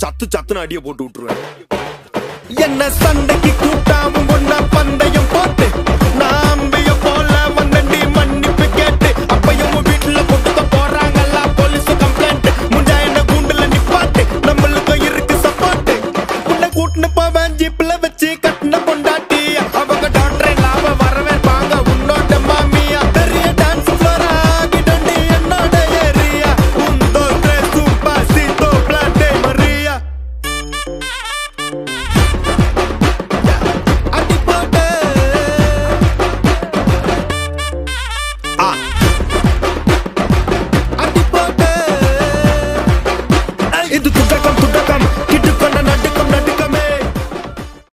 சத்து சத்துன்னு அடிய போட்டு விட்டுருவேன். என்ன சண்டைக்கு கூட்டாவும் ஒன்னா பந்தயம் போட்டு நாம்பிய போல வந்தண்டி மன்னிப்பு கேட்டு அப்பையும் வீட்டுல கொட்டுக்க போறாங்கல்ல போலீஸ் கம்ப்ளைண்ட். முஞ்சா என்ன கூண்டுல நிப்பாட்டு நம்மளுக்கு இருக்கு சப்போர்ட். உன்னை கூட்டுன்னு போவேன் ஜீப்ல வச்சு கட்டின பொண்டாட்டி